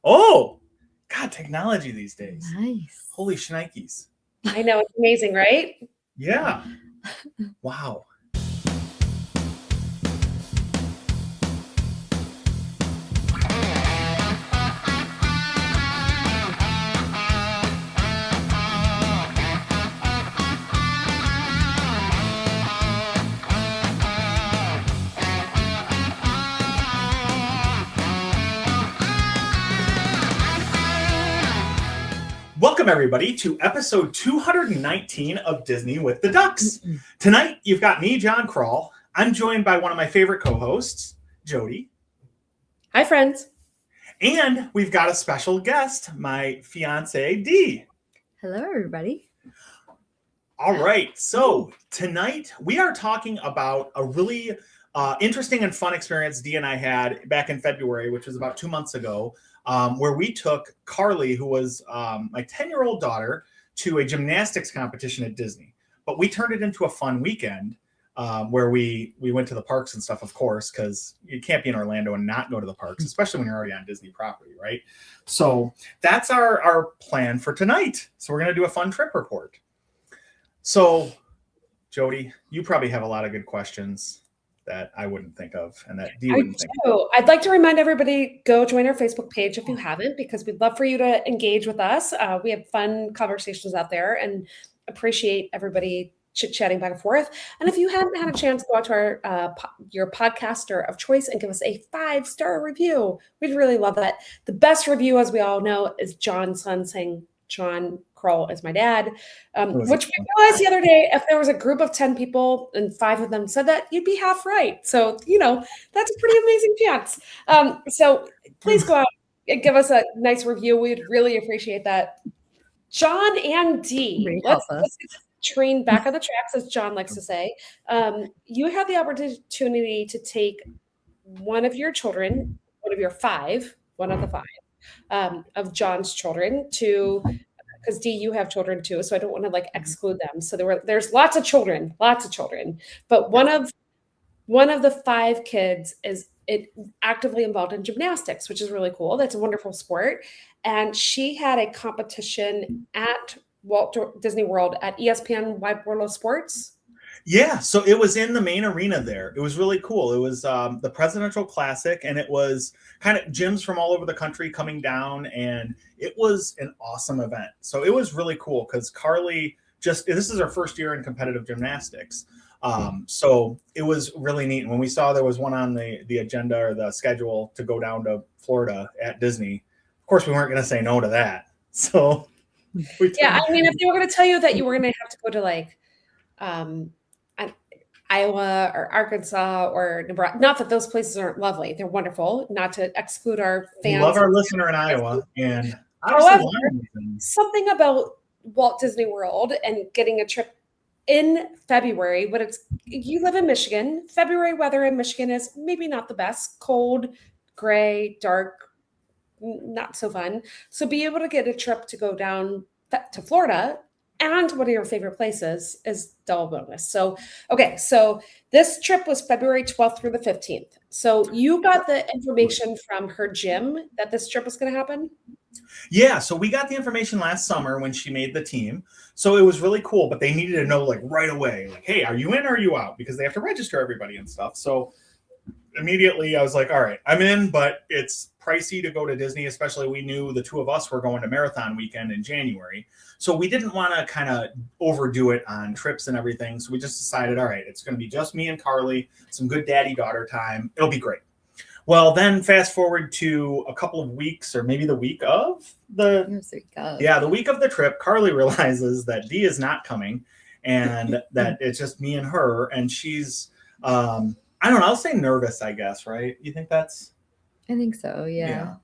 Oh, God, technology these days. Nice. Holy shnikes. I know, it's amazing, right? Yeah. Wow. Welcome, everybody, to episode 219 of Disney with the Ducks. Tonight, you've got me, John Krull. I'm joined by one of my favorite co-hosts, Jodie. Hi, friends. And we've got a special guest, my fiance, Dee. Hello, everybody. All right. So tonight, we are talking about a really interesting and fun experience Dee and I had back in February, which was about 2 months ago. Where we took Carly, who was my 10-year-old daughter, to a gymnastics competition at Disney. But we turned it into a fun weekend where we went to the parks and stuff, of course, because you can't be in Orlando and not go to the parks, especially when you're already on Disney property, right? So that's our plan for tonight. So we're going to do a fun trip report. So, Jodie, you probably have a lot of good questions that I wouldn't think of and that Dee wouldn't think of. I'd like to remind everybody, go join our Facebook page if you haven't, because we'd love for you to engage with us. We have fun conversations out there and appreciate everybody chit-chatting back and forth. And if you haven't had a chance, go out to our your podcaster of choice and give us a 5-star review. We'd really love that. The best review, as we all know, is John's son saying, John Krull is my dad, which we realized the other day, if there was a group of 10 people and 5 of them said that, you'd be half right. So, that's a pretty amazing chance. So please go out and give us a nice review. We'd really appreciate that. Jon and Dee, let's get train back on the tracks, as John likes to say. You had the opportunity to take one of your children, one of the 5 of John's children to, because Dee, you have children too, so I don't want to exclude them. So there's lots of children, but one of the 5 kids is actively involved in gymnastics, which is really cool. That's a wonderful sport. And she had a competition at Walt Disney World at ESPN Wide World of Sports. Yeah, so it was in the main arena there. It was really cool. It was the Presidential Classic, and it was kind of gyms from all over the country coming down, and it was an awesome event. So it was really cool because Carly this is her first year in competitive gymnastics. So it was really neat. And when we saw there was one on the agenda or the schedule to go down to Florida at Disney, of course, we weren't going to say no to that. So if they were going to tell you that you were going to have to go to Iowa or Arkansas or Nebraska. Not that those places aren't lovely. They're wonderful. Not to exclude our fans. We love our listener in Iowa. And however, something about Walt Disney World and getting a trip in February, but you live in Michigan. February weather in Michigan is maybe not the best. Cold, gray, dark, not so fun. So be able to get a trip to go down to Florida and one of your favorite places is double bonus. So this trip was February 12th through the 15th. So you got the information from her gym that this trip was going to happen? Yeah, so we got the information last summer when she made the team. So it was really cool, but they needed to know right away, hey, are you in or are you out? Because they have to register everybody and stuff. So immediately I was like, all right, I'm in, but it's pricey to go to Disney, especially we knew the 2 of us were going to marathon weekend in January. So we didn't want to kind of overdo it on trips and everything. So we just decided, all right, it's going to be just me and Carly, some good daddy-daughter time. It'll be great. Well, then fast forward to a couple of weeks or maybe the week of the week of the trip, Carly realizes that Dee is not coming and that it's just me and her. And she's, I don't know, I'll say nervous, I guess, right? You think that's? I think so, yeah.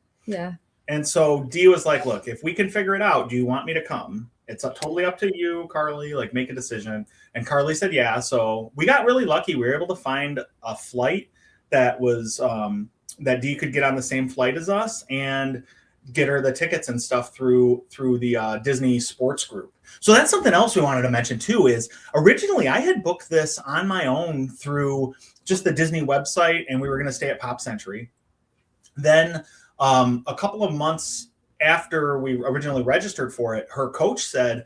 And so Dee was like, look, if we can figure it out, do you want me to come? It's totally up to you, Carly, make a decision. And Carly said, yeah. So we got really lucky. We were able to find a flight that was that Dee could get on the same flight as us and get her the tickets and stuff through the Disney Sports Group. So that's something else we wanted to mention too, is originally I had booked this on my own through just the Disney website, and we were going to stay at Pop Century. Then a couple of months after we originally registered for it, her coach said,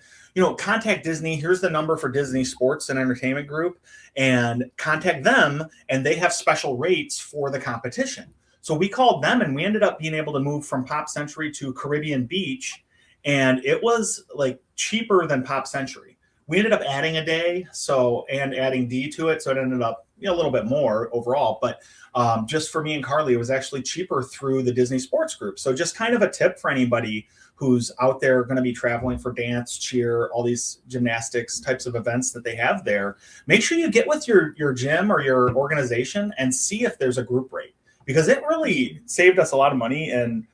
contact Disney. Here's the number for Disney Sports and Entertainment Group, and contact them, and they have special rates for the competition. So we called them, and we ended up being able to move from Pop Century to Caribbean Beach, and it was like cheaper than Pop Century. We ended up adding a day, and adding Dee to it, so it ended up a little bit more overall. But just for me and Carly, it was actually cheaper through the Disney Sports Group. So just kind of a tip for anybody who's out there going to be traveling for dance, cheer, all these gymnastics types of events that they have there. Make sure you get with your gym or your organization and see if there's a group rate, because it really saved us a lot of money. And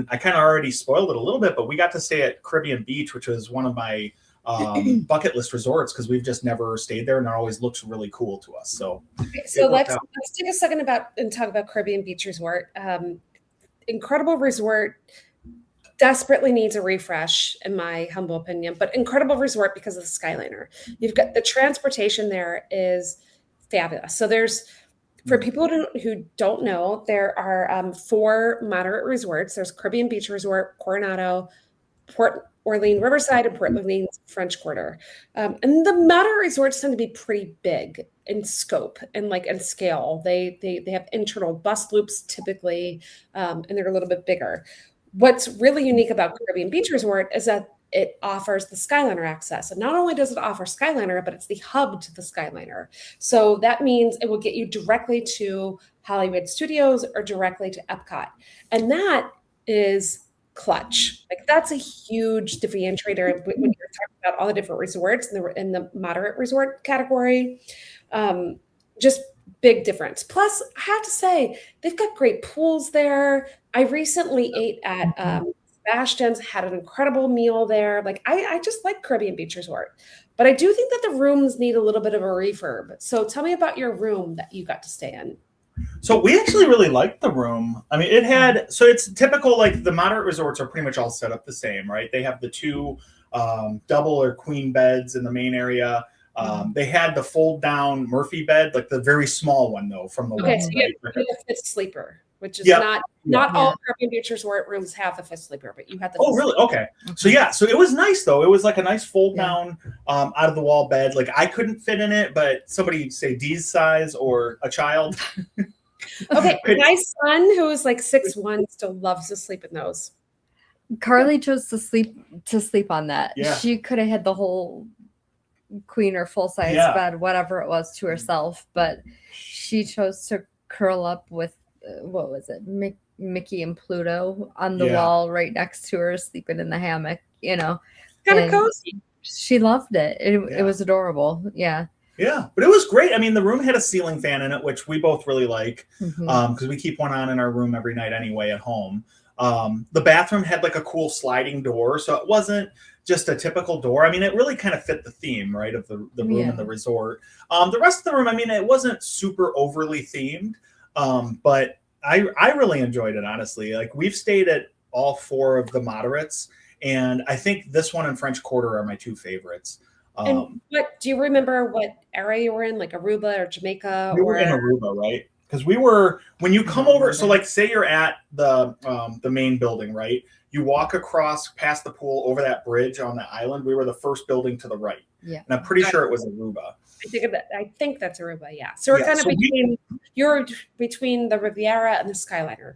I kind of already spoiled it a little bit, but we got to stay at Caribbean Beach, which was one of my bucket list resorts, because we've just never stayed there, and it always looks really cool to us. So let's take a second and talk about Caribbean Beach Resort. Incredible resort, desperately needs a refresh in my humble opinion, but incredible resort because of the Skyliner. You've got the transportation there is fabulous. So for people who don't know, there are 4 moderate resorts. There's Caribbean Beach Resort, Coronado, Port Orleans Riverside, and Port Orleans French Quarter. And the moderate resorts tend to be pretty big in scope and scale. They have internal bus loops typically, and they're a little bit bigger. What's really unique about Caribbean Beach Resort is that it offers the Skyliner access. And not only does it offer Skyliner, but it's the hub to the Skyliner. So that means it will get you directly to Hollywood Studios or directly to Epcot. And that is clutch. That's a huge differentiator when you're talking about all the different resorts in the moderate resort category. Just big difference. Plus, I have to say, they've got great pools there. I recently ate at Sebastian's, had an incredible meal there. I just like Caribbean Beach Resort, but I do think that the rooms need a little bit of a refurb. So tell me about your room that you got to stay in. So we actually really liked the room. I mean, it's typical, the moderate resorts are pretty much all set up the same, right? They have the 2 double or queen beds in the main area. They had the fold down Murphy bed, the very small one though, from the wall. So you have a fifth sleeper, which is not all Caribbean Beach Resort rooms have the fifth sleeper, but you had the. Oh, really? Okay. So so it was nice though. It was a nice fold down, out of the wall bed. I couldn't fit in it, but somebody say Dee's size or a child. Okay, my son, who is 6'1", still loves to sleep in those. Carly chose to sleep on that. Yeah. She could have had the whole queen or full size bed, whatever it was, to herself, but she chose to curl up with what was it, Mickey and Pluto on the wall right next to her, sleeping in the hammock. Kind of cozy. She loved it. It was adorable. Yeah. Yeah, but it was great. I mean, the room had a ceiling fan in it, which we both really like, because we keep one on in our room every night anyway at home. The bathroom had a cool sliding door, so it wasn't just a typical door. I mean, it really kind of fit the theme, right, of the room and the resort. The rest of the room, I mean, it wasn't super overly themed, but I really enjoyed it, honestly. We've stayed at all 4 of the moderates, and I think this one and French Quarter are my 2 favorites. And do you remember what area you were in, Aruba or Jamaica? We were in Aruba, right? Because when you come over, so say you're at the main building, right? You walk across past the pool over that bridge on the island. We were the first building to the right. Yeah. And I'm pretty sure it was Aruba. I think that's Aruba, yeah. So we're kind of you're between the Riviera and the Skyliner.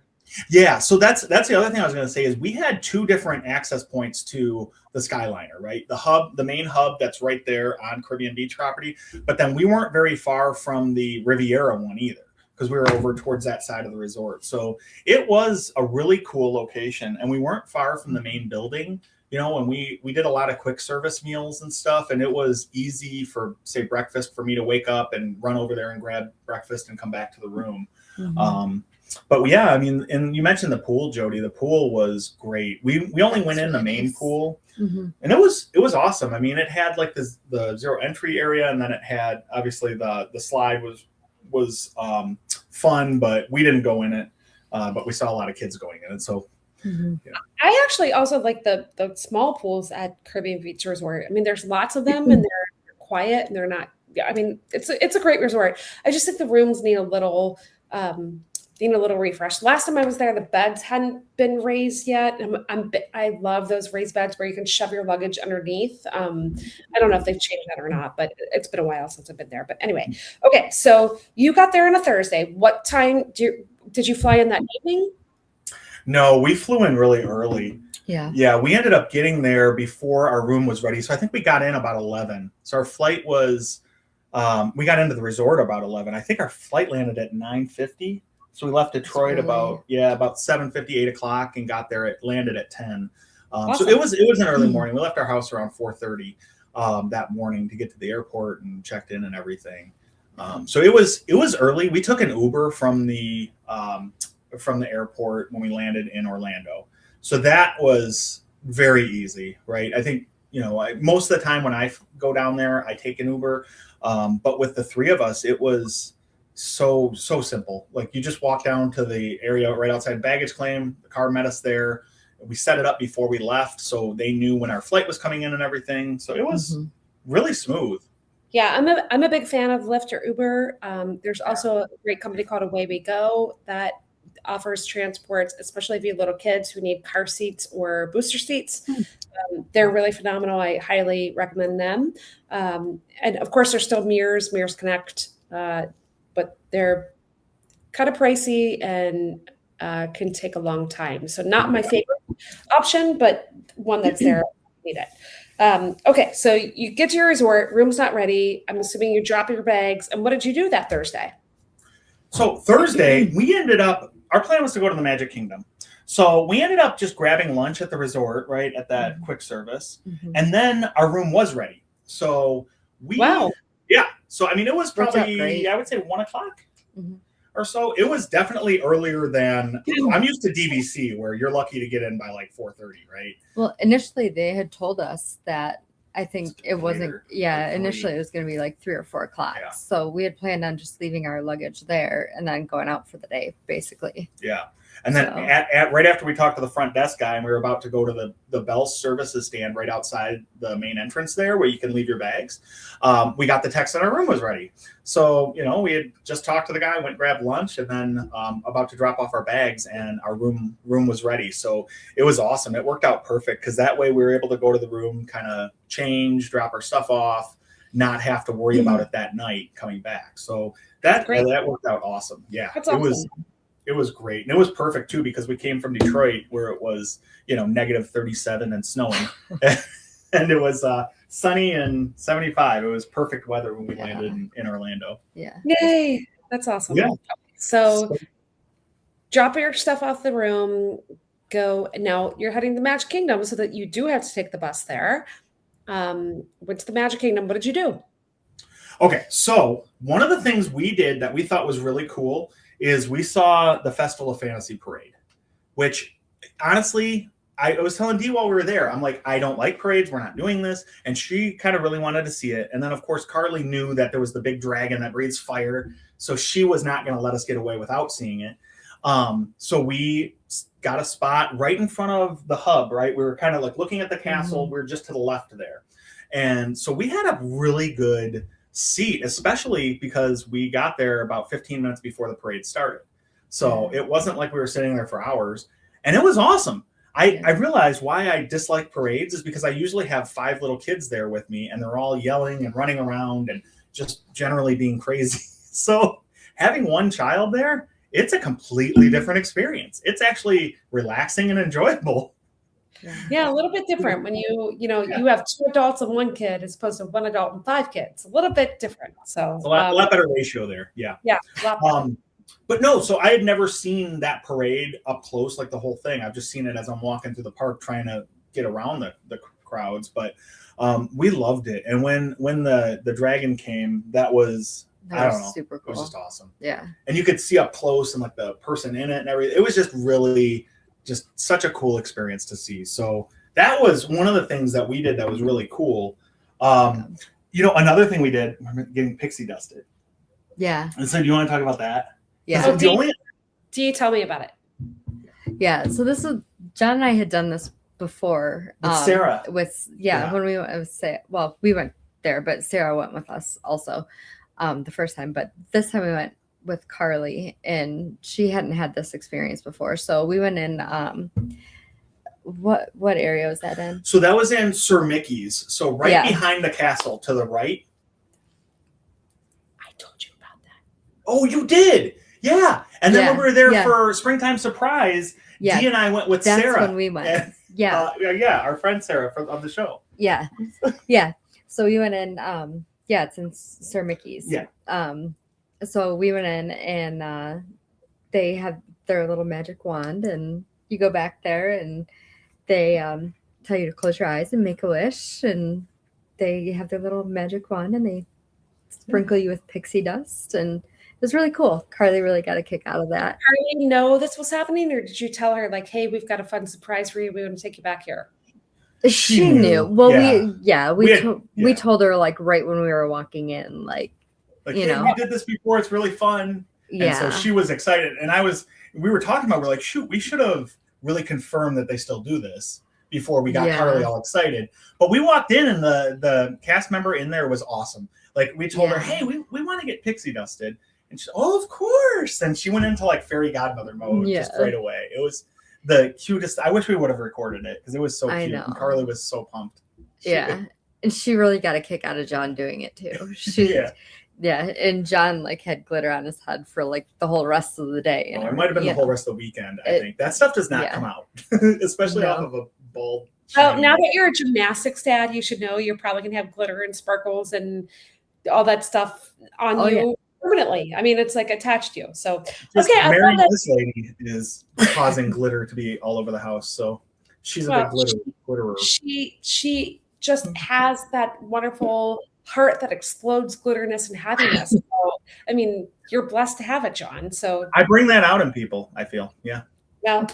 Yeah, so that's the other thing I was going to say is we had 2 different access points to the Skyliner, right? The main hub that's right there on Caribbean Beach property, but then we weren't very far from the Riviera one either, because we were over towards that side of the resort. So it was a really cool location, and we weren't far from the main building. And we did a lot of quick service meals and stuff, and it was easy for, say, breakfast for me to wake up and run over there and grab breakfast and come back to the room. But yeah, I mean, and you mentioned the pool, Jodie. The pool was great. We only went in the main pool, and it was awesome. I mean, it had the 0 entry area, and then it had obviously the slide was fun, but we didn't go in it. But we saw a lot of kids going in it. So I actually also like the small pools at Caribbean Beach Resort. I mean, there's lots of them, and they're quiet, and they're not. I mean, it's a great resort. I just think the rooms need a little need a little refresh. Last time I was there, the beds hadn't been raised yet. I love those raised beds where you can shove your luggage underneath. I don't know if they've changed that or not, but it's been a while since I've been there. But anyway, okay. So you got there on a Thursday. What time did you fly in that evening? No, we flew in really early. Yeah, we ended up getting there before our room was ready. So I think we got in about 11. So our flight was, we got into the resort about 11. I think our flight landed at 9:50. So we left Detroit about 7:50, 8 o'clock, and got there. It landed at 10. Awesome. So it was an early morning. We left our house around 4:30 that morning to get to the airport and checked in and everything. So it was early. We took an Uber from the airport when we landed in Orlando. So that was very easy, right? I think, most of the time when I go down there, I take an Uber. But with the three of us, it was so simple. Like you just walk down to the area right outside baggage claim. The car met us there. We set it up before we left, so they knew when our flight was coming in and everything. So it was really smooth. Yeah, I'm a big fan of Lyft or Uber. There's also a great company called Away We Go that offers transports, especially if you have little kids who need car seats or booster seats. They're really phenomenal. I highly recommend them. And of course, there's still Mirrors Connect, but they're kind of pricey and can take a long time. So not my favorite option, but one that's there. Need it. Okay, so you get to your resort, room's not ready. I'm assuming you drop your bags. And what did you do that Thursday? So Thursday, our plan was to go to the Magic Kingdom. So we ended up just grabbing lunch at the resort, right, at that quick service. And then our room was ready. So yeah. So, I mean, it was probably, I would say 1 o'clock or so. It was definitely earlier than, I'm used to DVC where you're lucky to get in by like 4:30, right? Well, initially they had told us that, I think it wasn't, initially it was going to be like 3 or 4 o'clock. Yeah. So we had planned on just leaving our luggage there and then going out for the day, basically. Yeah. And then right after we talked to the front desk guy and we were about to go to the Bell services stand right outside the main entrance there where you can leave your bags, we got the text that our room was ready. So, we had just talked to the guy, went grabbed lunch, and then about to drop off our bags, and our room was ready. So it was awesome. It worked out perfect because that way we were able to go to the room, kind of change, drop our stuff off, not have to worry about it that night coming back. So that worked out awesome. Yeah, that's awesome. It was great. And it was perfect too, because we came from Detroit where it was, negative 37 and snowing and it was sunny and 75. It was perfect weather when we landed in Orlando. Yeah. Yay. That's awesome. Yeah. So drop your stuff off the room, go. Now you're heading to Magic Kingdom so that you do have to take the bus there. Went to the Magic Kingdom. What did you do? Okay. So one of the things we did that we thought was really cool is we saw the Festival of Fantasy Parade, which honestly, I was telling Dee while we were there, I'm like, I don't like parades. We're not doing this. And she kind of really wanted to see it. And then, of course, Carly knew that there was the big dragon that breathes fire. So she was not going to let us get away without seeing it. So we got a spot right in front of the hub, right? We were kind of like looking at the castle. We were just to the left there. And so we had a really good seat, especially because we got there about 15 minutes before the parade started. So it wasn't like we were sitting there for hours, and it was awesome. I realized why I dislike parades is because I usually have 5 little kids there with me, and they're all yelling and running around and just generally being crazy. So having one child there, it's a completely different experience. It's actually relaxing and enjoyable. Yeah, a little bit different when you have 2 adults and 1 kid as opposed to 1 adult and 5 kids. A little bit different. So a lot better ratio there. Yeah. Yeah. But no, so I had never seen that parade up close, like the whole thing. I've just seen it as I'm walking through the park trying to get around the crowds. But we loved it. And when the dragon came, that was super cool. It was just awesome. Yeah. And you could see up close and like the person in it and everything. It was just really just such a cool experience to see. So that was one of the things that we did that was really cool. Another thing we did, getting pixie dusted. Yeah. And so do you want to talk about that? Yeah. So do you tell me about it? Yeah. So this was, John and I had done this before. With Sarah. When we went, we went there, but Sarah went with us also the first time. But this time we went with Carly, and she hadn't had this experience before. So we went in. What area was that in? So that was in Sir Mickey's. So right behind the castle to the right. I told you about that. Oh, you did? Yeah. And then when we were there for Springtime Surprise, Dee and I went with Sarah. That's when we went. And, our friend Sarah of the show. Yeah. Yeah. So we went in. It's in Sir Mickey's. Yeah. So we went in, and they have their little magic wand, and you go back there, and they tell you to close your eyes and make a wish, and they have their little magic wand, and they sprinkle you with pixie dust, and it was really cool. Carly really got a kick out of that. Carly know this was happening, or did you tell her like, "Hey, we've got a fun surprise for you. We want to take you back here"? She knew. Well, we told her like right when we were walking in, like you know, we did this before. It's really fun. Yeah. And so she was excited, and we were talking about, we're like, shoot, we should have really confirmed that they still do this before we got Carly all excited. But we walked in, and the cast member in there was awesome. Like, we told her, hey, we want to get pixie dusted. And she said, oh, of course. And she went into like fairy godmother mode just right away. It was the cutest. I wish we would have recorded it because it was so cute. And Carly was so pumped. And she really got a kick out of Jon doing it too. Yeah, and Jon like had glitter on his head for like the whole rest of the day. Oh, it might have been the whole rest of the weekend, I think. That stuff does not come out, especially off of a bald. Well, now that you're a gymnastics dad, you should know you're probably going to have glitter and sparkles and all that stuff on you permanently. I mean, it's like attached to you. So, Mary, this lady is causing glitter to be all over the house. So she's a big glitterer. She just has that wonderful heart that explodes glitterness and happiness. So, I mean, you're blessed to have it, Jon. So I bring that out in people, I feel. Yeah. Well,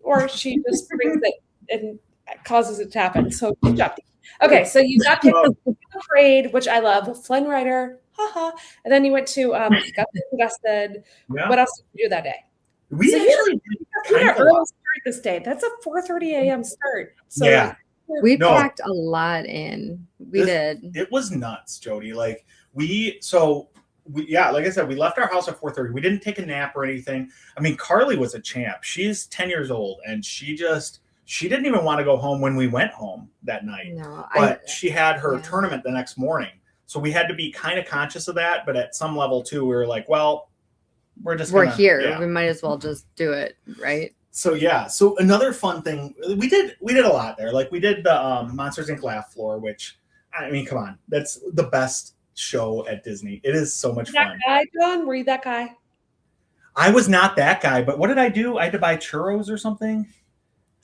or she just brings it and causes it to happen. So good job. Okay, so you got to the parade, which I love. Flynn Rider, haha. And then you went to got dusted. Yeah. What else did you do that day? We actually did an early start this day. That's a 4:30 a.m. start. So we packed a lot in. We did. It was nuts, Jodie. Like like I said, we left our house at 4:30. We didn't take a nap or anything. I mean, Carly was a champ. She's 10 years old, and she didn't even want to go home when we went home that night. No, but she had her tournament the next morning. So we had to be kind of conscious of that. But at some level too, we were like, well, we're here. Yeah. We might as well just do it. Right. So so another fun thing, we did a lot there. Like we did the Monsters Inc. Laugh Floor, which, I mean, come on, that's the best show at Disney. It is so much fun. That guy, Jon? Were you that guy? I was not that guy, but what did I do? I had to buy churros or something.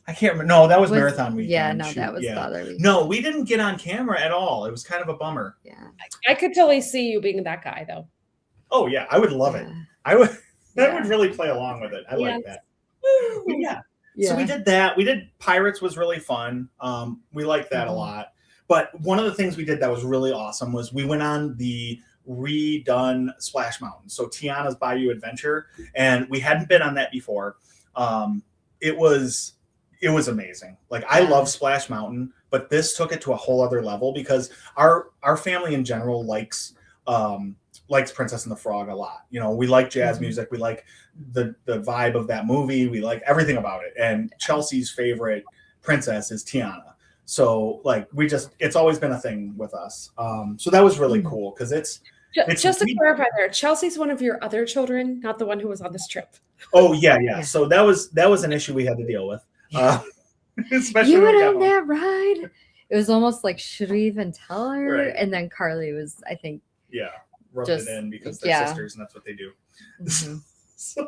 I can't remember. No, that was Marathon Weekend. Yeah, no, that was the other weekend. No, we didn't get on camera at all. It was kind of a bummer. Yeah. I could totally see you being that guy, though. Oh, yeah. I would love it. I would really play along with it. I like that. Yeah. So we did that. We did Pirates was really fun. We liked that a lot. But one of the things we did that was really awesome was we went on the redone Splash Mountain. So Tiana's Bayou Adventure. And we hadn't been on that before. It was amazing. Like I love Splash Mountain, but this took it to a whole other level because our family in general likes Princess and the Frog a lot. You know, we like jazz music. We like the vibe of that movie. We like everything about it. And Chelsea's favorite princess is Tiana. So like it's always been a thing with us. So that was really cool because it's just to clarify there, Chelsea's one of your other children, not the one who was on this trip. Oh yeah. So that was an issue we had to deal with. Especially you went on that ride. It was almost like, should we even tell her? Right. And then Carly was, I think, rubbed it in because they're sisters and that's what they do. So,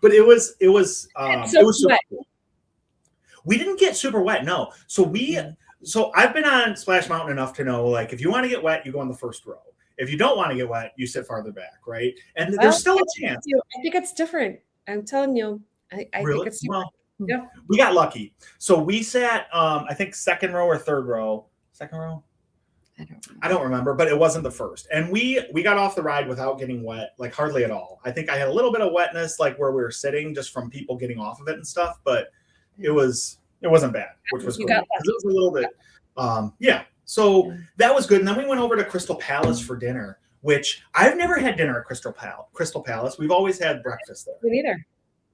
but it was super cool. We didn't get super wet, no. So I've been on Splash Mountain enough to know, like, if you want to get wet, you go on the first row. If you don't want to get wet, you sit farther back, right? And there's still a chance. I think it's different. I'm telling you. I think it's different. Yeah. We got lucky. So we sat, I think second row or third row. Second row? I don't remember, but it wasn't the first. And we got off the ride without getting wet, like hardly at all. I think I had a little bit of wetness, like where we were sitting, just from people getting off of it and stuff. But it wasn't bad, which was great. It was a little bit, So that was good. And then we went over to Crystal Palace for dinner, which I've never had dinner at Crystal Palace. We've always had breakfast there. Me neither.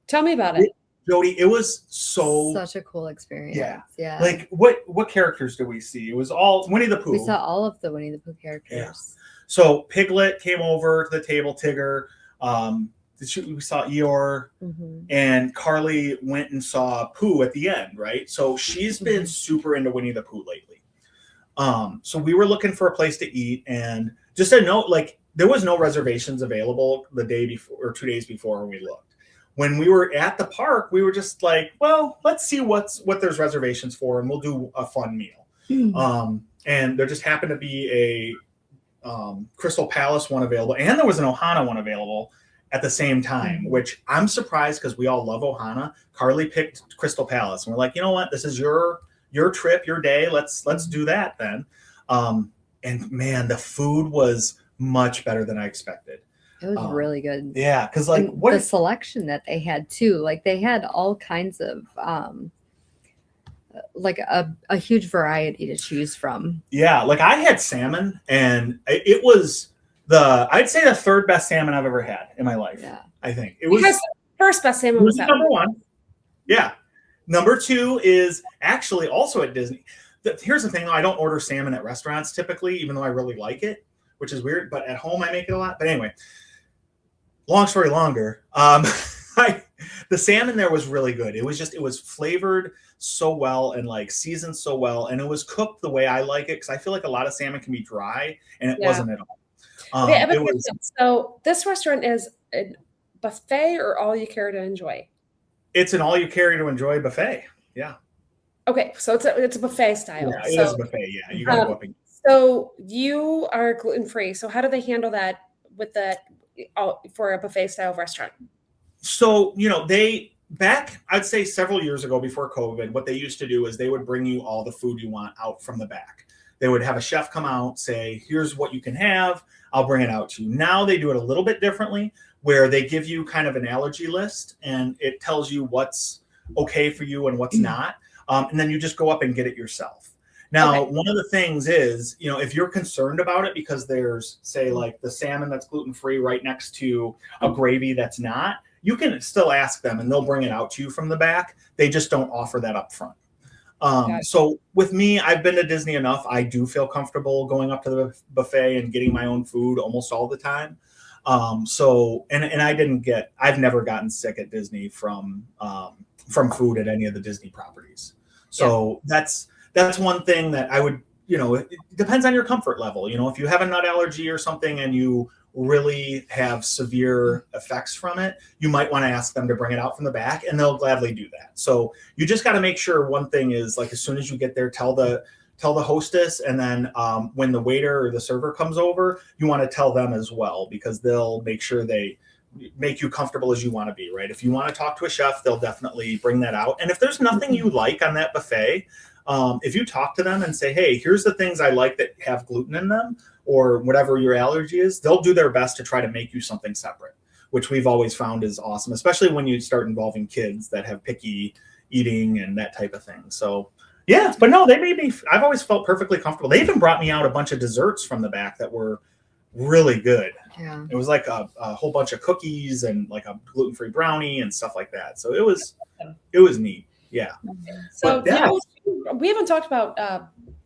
Tell me about it. Jodie, it was such a cool experience. Yeah. Like what characters did we see? It was all Winnie the Pooh. We saw all of the Winnie the Pooh characters. Yeah. So Piglet came over to the table, Tigger. We saw Eeyore, and Carly went and saw Pooh at the end, right? So she's been super into Winnie the Pooh lately. So we were looking for a place to eat, and just a note, like there was no reservations available the day before or 2 days before when we looked. When we were at the park, we were just like, well, let's see what there's reservations for, and we'll do a fun meal. And there just happened to be a Crystal Palace one available, and there was an Ohana one available at the same time, which I'm surprised because we all love Ohana. Carly picked Crystal Palace, and we're like, you know what? This is your trip, your day. Let's do that then. And man, the food was much better than I expected. It was really good. Yeah, because the selection that they had too, like they had all kinds of like a huge variety to choose from. Yeah, like I had salmon, and it was I'd say the third best salmon I've ever had in my life. Yeah, I think it was. Because the first best salmon was that number one. Yeah, number two is actually also at Disney. Here's the thing, though, I don't order salmon at restaurants typically, even though I really like it, which is weird. But at home, I make it a lot. But anyway. Long story longer. The salmon there was really good. It was flavored so well and like seasoned so well, and it was cooked the way I like it because I feel like a lot of salmon can be dry, and it wasn't at all. So this restaurant is a buffet or all you care to enjoy? It's an all you care to enjoy buffet. Yeah. Okay, so it's a buffet style. Yeah, it is a buffet. Yeah, you gotta go up and. So you are gluten free. So how do they handle that with for a buffet style restaurant? So, I'd say several years ago before COVID, what they used to do is they would bring you all the food you want out from the back. They would have a chef come out, say, here's what you can have. I'll bring it out to you. Now they do it a little bit differently, where they give you kind of an allergy list, and it tells you what's okay for you and what's not. And then you just go up and get it yourself. Now, one of the things is, if you're concerned about it because there's, say, like the salmon that's gluten-free right next to a gravy that's not, you can still ask them and they'll bring it out to you from the back. They just don't offer that up front. So with me, I've been to Disney enough. I do feel comfortable going up to the buffet and getting my own food almost all the time. I've never gotten sick at Disney from food at any of the Disney properties. So that's one thing that I would, it depends on your comfort level. If you have a nut allergy or something and you really have severe effects from it, you might want to ask them to bring it out from the back, and they'll gladly do that. So you just got to make sure one thing is, like, as soon as you get there, tell the hostess, and then when the waiter or the server comes over, you want to tell them as well, because they'll make sure they make you comfortable as you want to be, right? If you want to talk to a chef, they'll definitely bring that out. And if there's nothing you like on that buffet, if you talk to them and say, hey, here's the things I like that have gluten in them, or whatever your allergy is, they'll do their best to try to make you something separate, which we've always found is awesome, especially when you start involving kids that have picky eating and that type of thing. So yeah, but no, I've always felt perfectly comfortable. They even brought me out a bunch of desserts from the back that were really good. Yeah. It was like a whole bunch of cookies and like a gluten-free brownie and stuff like that. So it was neat. Yeah. So we haven't talked about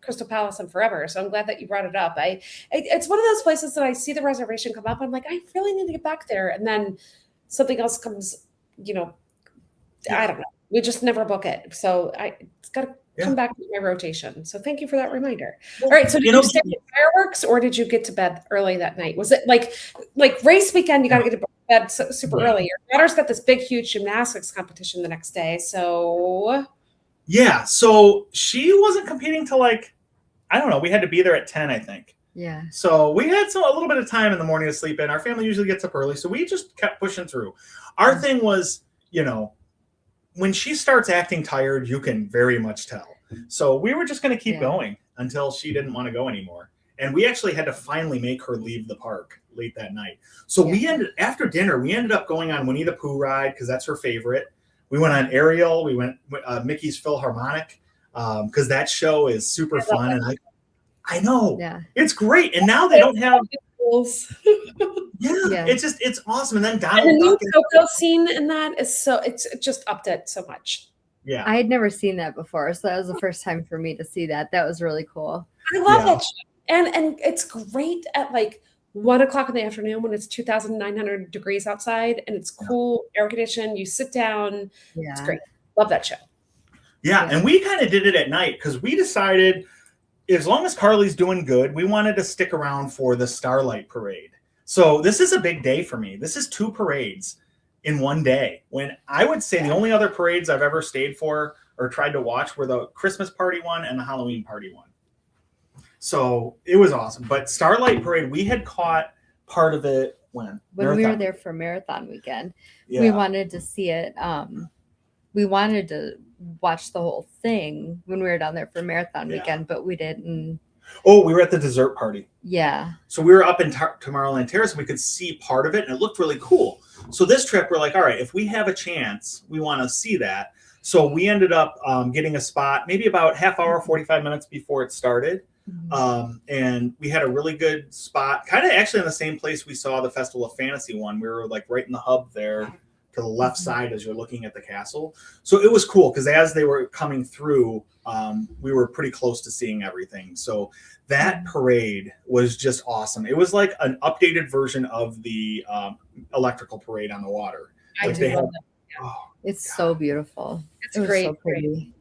Crystal Palace in forever, so I'm glad that you brought it up. It's one of those places that I see the reservation come up. I'm like, I really need to get back there, and then something else comes. I don't know. We just never book it, so it's got to come back to my rotation. So thank you for that reminder. All right, so did you stay at fireworks, or did you get to bed early that night? Was it like race weekend? You got to get to bed super early. Your daughter's got this big, huge gymnastics competition the next day, so. Yeah, so she wasn't competing till I don't know. We had to be there at 10, I think. Yeah. So we had a little bit of time in the morning to sleep in. Our family usually gets up early, so we just kept pushing through. Our thing was, when she starts acting tired, you can very much tell. So we were just going to keep going until she didn't want to go anymore. And we actually had to finally make her leave the park late that night. So after dinner, we ended up going on Winnie the Pooh ride because that's her favorite. We went on Ariel. We went Mickey's Philharmonic because that show is super fun. And I know it's great. And now they don't have Rules. Yeah, it's awesome. And then And the Donald new Duck. Coco scene in that is it just upped it so much. Yeah, I had never seen that before, so that was the first time for me to see that. That was really cool. I love that show. And it's great at like 1:00 in the afternoon when it's 2,900 degrees outside and it's cool, air conditioned. You sit down. Yeah. It's great. Love that show. Yeah, and we kind of did it at night because we decided as long as Carly's doing good, we wanted to stick around for the Starlight Parade. So this is a big day for me. This is 2 parades in one day. When I would say the only other parades I've ever stayed for or tried to watch were the Christmas party one and the Halloween party one. So it was awesome. But Starlight Parade, we had caught part of it when we were there for Marathon Weekend. Yeah. We wanted to see it. We wanted to watch the whole thing when we were down there for Marathon Weekend, but we didn't. Oh, we were at the dessert party. Yeah. So we were up in Tomorrowland Terrace and we could see part of it and it looked really cool. So this trip, we're like, all right, if we have a chance, we want to see that. So we ended up getting a spot maybe about half hour, 45 minutes before it started. And we had a really good spot, kind of actually in the same place we saw the Festival of Fantasy one. We were like right in the hub there to the left side as you're looking at the castle. So it was cool because as they were coming through, we were pretty close to seeing everything. So that parade was just awesome. It was like an updated version of the electrical parade on the water. I do love that. Oh, it's so beautiful. It's great. So pretty.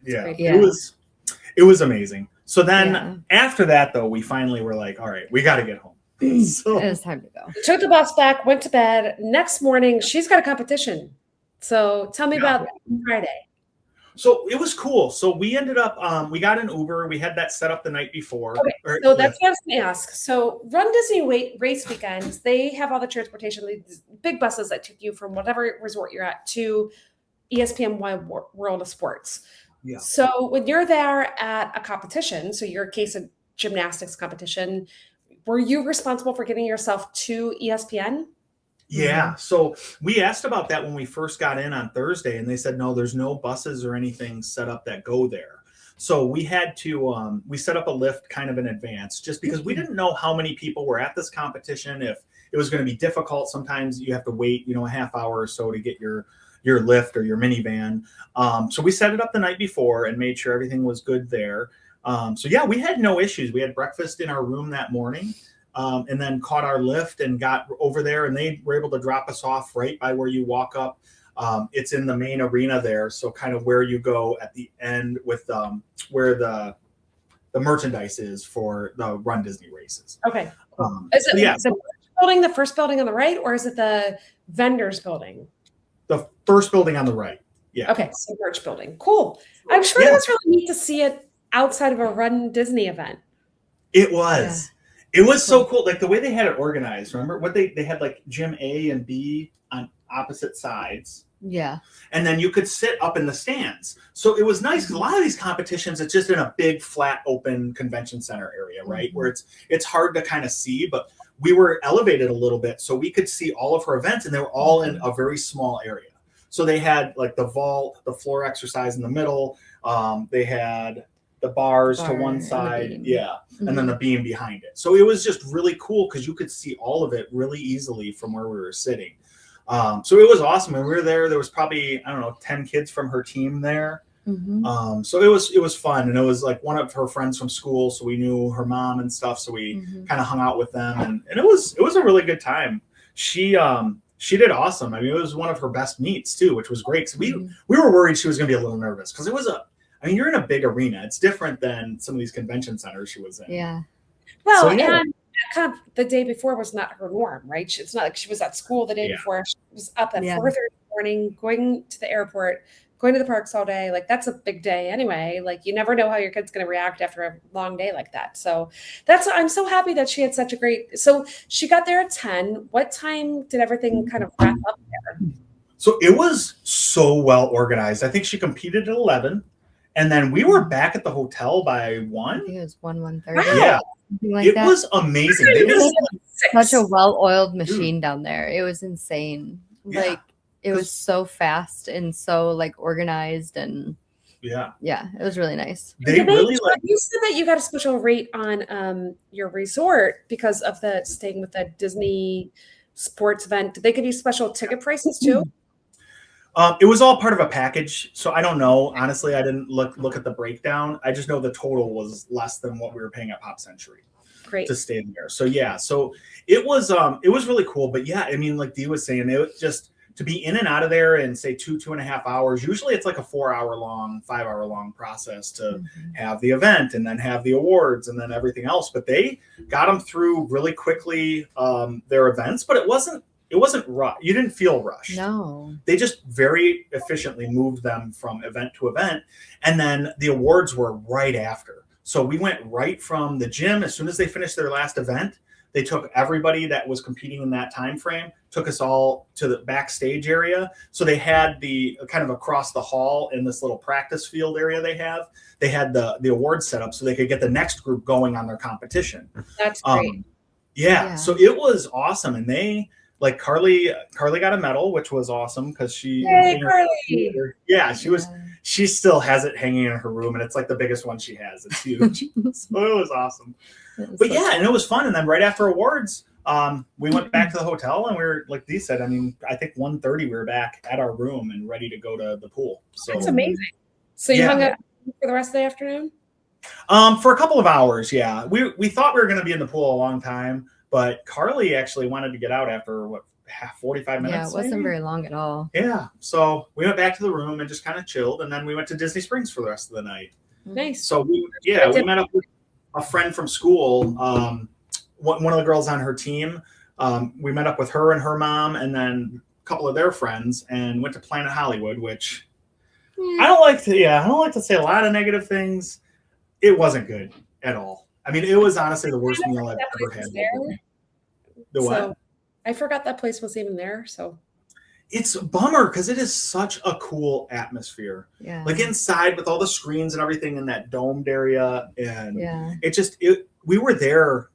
Yeah, Yeah. It was amazing. So then after that, though, we finally were like, all right, we got to get home. So it was time to go. Took the bus back, went to bed. Next morning, she's got a competition. So tell me about Friday. So it was cool. So we ended up, we got an Uber. We had that set up the night before. Okay, so that's what I was going to ask. So Run Disney race weekends, they have all the transportation, these big buses that take you from whatever resort you're at to ESPN Wide World of Sports. Yeah. So when you're there at a competition, so your case of gymnastics competition, were you responsible for getting yourself to ESPN? Yeah. So we asked about that when we first got in on Thursday, and they said, no, there's no buses or anything set up that go there. So we had to, we set up a lift kind of in advance just because we didn't know how many people were at this competition. If it was going to be difficult, sometimes you have to wait, a half hour or so to get your lift or your minivan. So we set it up the night before and made sure everything was good there. So yeah, we had no issues. We had breakfast in our room that morning. And then caught our lift and got over there, and they were able to drop us off right by where you walk up. It's in the main arena there, so kind of where you go at the end with where the merchandise is for the Run Disney races. Okay. Is it the building, the first building on the right, or is it the vendors building? The first building on the right. Yeah. Okay, so merch building. Cool. I'm sure that was really neat to see it outside of a Run Disney event. It was. Yeah. It was so cool. Like the way they had it organized. Remember what they had like gym A and B on opposite sides. Yeah. And then you could sit up in the stands. So it was nice because a lot of these competitions, it's just in a big flat open convention center area, right? Where it's hard to kind of see, but we were elevated a little bit so we could see all of her events, and they were all in a very small area. So they had like the vault, the floor exercise in the middle. They had the bars to one side, and then the beam behind it. So it was just really cool because you could see all of it really easily from where we were sitting. So it was awesome. When we were there, there was probably, 10 kids from her team there. So it was fun, and it was like one of her friends from school, so we knew her mom and stuff. So we kind of hung out with them, and it was a really good time. She did awesome. I mean, it was one of her best meets too, which was great. So we were worried she was going to be a little nervous because it was you're in a big arena. It's different than some of these convention centers she was in. Yeah. Well, and kind of the day before was not her norm, right? It's not like she was at school the day before. She was up at 4:30 in the morning, going to the airport, going to the parks all day. Like that's a big day anyway. Like you never know how your kid's going to react after a long day like that. So I'm so happy that she had such a great, so she got there at 10. What time did everything kind of wrap up there? So it was so well organized. I think she competed at 11. And then we were back at the hotel by 1. I think it was 1:30. Yeah. Like it that. was amazing. Such a well-oiled machine down there. It was insane. Yeah. Like it was so fast and so like organized, and Yeah. Yeah, it was really nice. They really like. You said that you got a special rate on your resort because of the staying with the Disney sports event. Did they give you special ticket prices too? It was all part of a package, so I don't know. Honestly, I didn't look at the breakdown. I just know the total was less than what we were paying at Pop Century Great. to stay there. So yeah, so it was really cool. But yeah, I mean, like Dee was saying, it was just to be in and out of there in say 2.5 hours. Usually it's like a 4-hour long, 5-hour long process to have the event and then have the awards and then everything else. But they got them through really quickly, their events, but it wasn't rushed. You didn't feel rushed. No. They just very efficiently moved them from event to event. And then the awards were right after. So we went right from the gym. As soon as they finished their last event, they took everybody that was competing in that time frame, took us all to the backstage area. So they had the kind of across the hall in this little practice field area they had the awards set up so they could get the next group going on their competition. That's great. Yeah. So it was awesome. And they, like Carly got a medal, which was awesome because she, she still has it hanging in her room, and it's like the biggest one she has. It's huge. So it was awesome. But yeah, and it was fun. And then right after awards, we went back to the hotel, and we were, like Dee said, I mean, I think 1:30 we were back at our room and ready to go to the pool. So that's amazing. So you hung out for the rest of the afternoon? For a couple of hours, yeah. We thought we were going to be in the pool a long time. But Carly actually wanted to get out after 45 minutes. Yeah, it wasn't very long at all. Yeah. So we went back to the room and just kind of chilled. And then we went to Disney Springs for the rest of the night. Nice. So we met up with a friend from school. One of the girls on her team. We met up with her and her mom and then a couple of their friends and went to Planet Hollywood, which I don't like to say a lot of negative things. It wasn't good at all. I mean, it was honestly the worst meal I've ever had. The what? So, I forgot that place was even there. So it's a bummer because it is such a cool atmosphere. Yeah. Like inside with all the screens and everything in that domed area. And we were there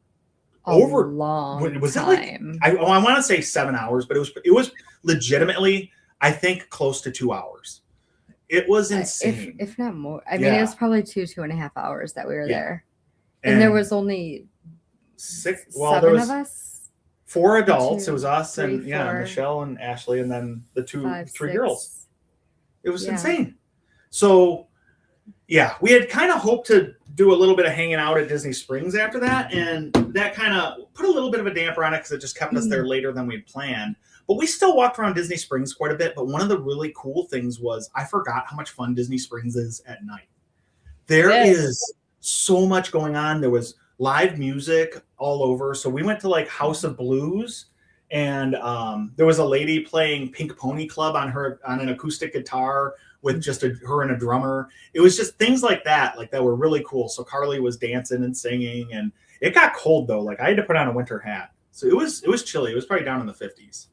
over long was time. That like I want to say 7 hours, but it was legitimately, I think, close to 2 hours. It was insane. If not more. I mean, it was probably 2.5 hours that we were there. And there was only seven of us. 4 adults. It was us and Michelle and Ashley, and then the three girls. It was insane. So we had kind of hoped to do a little bit of hanging out at Disney Springs after that, and that kind of put a little bit of a damper on it because it just kept us there later than we'd planned. But we still walked around Disney Springs quite a bit. But one of the really cool things was I forgot how much fun Disney Springs is at night. There is so much going on. There was live music all over. So we went to like House of Blues, and there was a lady playing Pink Pony Club on an acoustic guitar with just her and a drummer. It was just things like that were really cool. So Carly was dancing and singing, and it got cold though. Like I had to put on a winter hat. So it was chilly. It was probably down in the 50s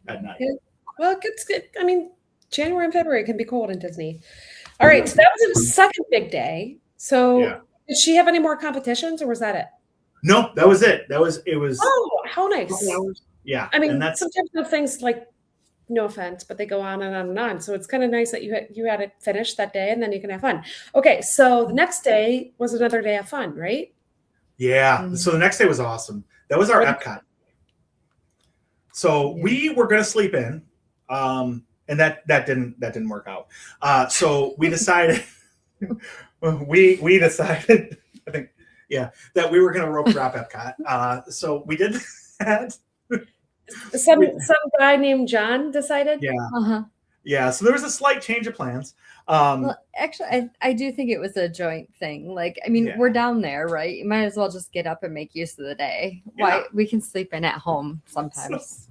at night. Well, it's good. I mean, January and February can be cold in Disney. All right. So that was the second big day. So did she have any more competitions or was that it? No, that was it. It was. Oh, how nice. Yeah. I mean, sometimes the things like, no offense, but they go on and on and on. So it's kind of nice that you had it finished that day and then you can have fun. Okay. So the next day was another day of fun, right? Yeah. So the next day was awesome. That was our Epcot. So we were going to sleep in, and that didn't work out. So we decided, we decided, I think, that we were going to rope drop Epcot. So we did that. Some guy named John decided. Yeah. Uh-huh. Yeah. So there was a slight change of plans. Well, actually, I do think it was a joint thing. Like, I mean, we're down there, right? You might as well just get up and make use of the day. Why we can sleep in at home sometimes.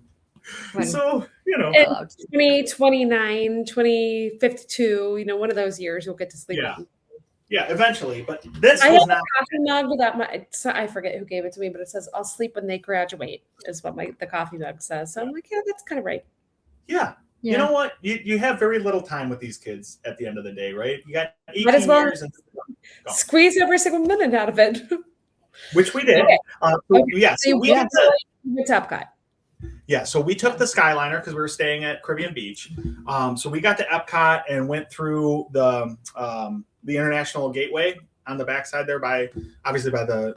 So 2029, 2052, one of those years you'll get to sleep in. Yeah, eventually. But this I was have not a coffee mug with that. I forget who gave it to me, but it says, "I'll sleep when they graduate," is what the coffee mug says. So I'm like, yeah, that's kind of right. Yeah. You know what? You have very little time with these kids at the end of the day, right? You got 18 Might as well years and squeeze every single minute out of it. Which we did. Okay. So we went to Epcot. Yeah, so we took the Skyliner because we were staying at Caribbean Beach. So we got to Epcot and went through the International Gateway on the backside there obviously by the